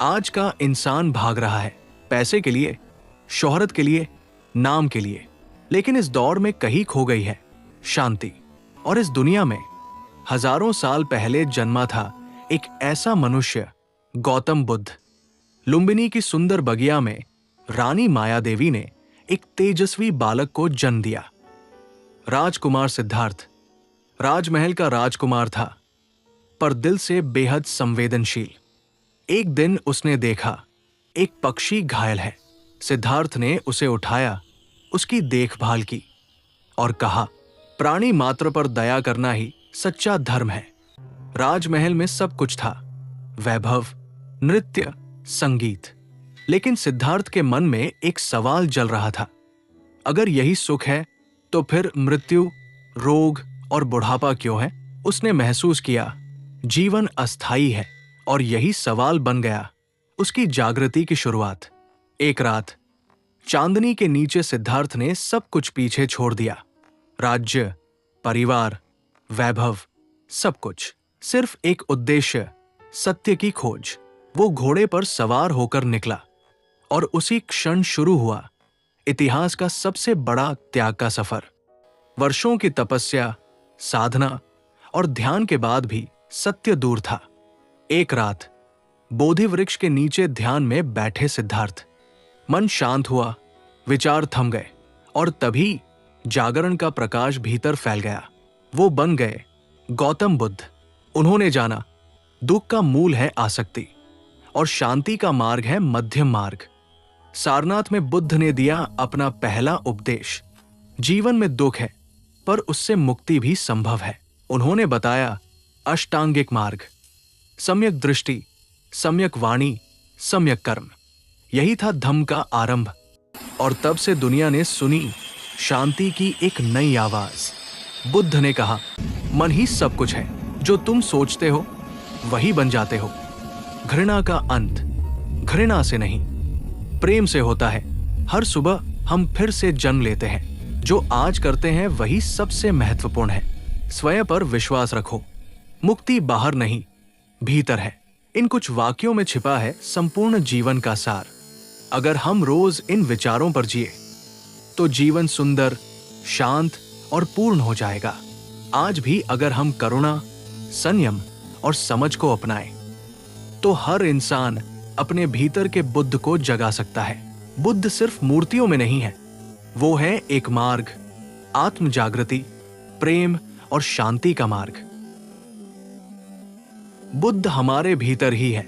आज का इंसान भाग रहा है पैसे के लिए, शोहरत के लिए, नाम के लिए, लेकिन इस दौड़ में कहीं खो गई है शांति। और इस दुनिया में हजारों साल पहले जन्मा था एक ऐसा मनुष्य, गौतम बुद्ध। लुम्बिनी की सुंदर बगिया में रानी माया देवी ने एक तेजस्वी बालक को जन्म दिया। राजकुमार सिद्धार्थ राजमहल का राजकुमार था, पर दिल से बेहद संवेदनशील। एक दिन उसने देखा एक पक्षी घायल है। सिद्धार्थ ने उसे उठाया, उसकी देखभाल की और कहा, प्राणी मात्र पर दया करना ही सच्चा धर्म है। राजमहल में सब कुछ था, वैभव, नृत्य, संगीत, लेकिन सिद्धार्थ के मन में एक सवाल जल रहा था। अगर यही सुख है तो फिर मृत्यु, रोग और बुढ़ापा क्यों है? उसने महसूस किया जीवन अस्थायी है, और यही सवाल बन गया उसकी जागृति की शुरुआत। एक रात चांदनी के नीचे सिद्धार्थ ने सब कुछ पीछे छोड़ दिया, राज्य, परिवार, वैभव, सब कुछ, सिर्फ एक उद्देश्य, सत्य की खोज। वो घोड़े पर सवार होकर निकला और उसी क्षण शुरू हुआ इतिहास का सबसे बड़ा त्याग का सफर। वर्षों की तपस्या, साधना और ध्यान के बाद भी सत्य दूर था। एक रात बोधि वृक्ष के नीचे ध्यान में बैठे सिद्धार्थ, मन शांत हुआ, विचार थम गए, और तभी जागरण का प्रकाश भीतर फैल गया। वो बन गए गौतम बुद्ध। उन्होंने जाना दुख का मूल है आसक्ति और शांति का मार्ग है मध्यम मार्ग। सारनाथ में बुद्ध ने दिया अपना पहला उपदेश, जीवन में दुख है पर उससे मुक्ति भी संभव है। उन्होंने बताया अष्टांगिक मार्ग, सम्यक दृष्टि, सम्यक वाणी, सम्यक कर्म। यही था धम्म का आरंभ। और तब से दुनिया ने सुनी शांति की एक नई आवाज। बुद्ध ने कहा, मन ही सब कुछ है, जो तुम सोचते हो वही बन जाते हो। घृणा का अंत घृणा से नहीं, प्रेम से होता है। हर सुबह हम फिर से जन्म लेते हैं। जो आज करते हैं वही सबसे महत्वपूर्ण है। स्वयं पर विश्वास रखो। मुक्ति बाहर नहीं, भीतर है। इन कुछ वाक्यों में छिपा है संपूर्ण जीवन का सार। अगर हम रोज इन विचारों पर जिए तो जीवन सुंदर, शांत और पूर्ण हो जाएगा। आज भी अगर हम करुणा, संयम और समझ को अपनाएं तो हर इंसान अपने भीतर के बुद्ध को जगा सकता है। बुद्ध सिर्फ मूर्तियों में नहीं है, वो है एक मार्ग, आत्म जागृति, प्रेम और शांति का मार्ग। बुद्ध हमारे भीतर ही है।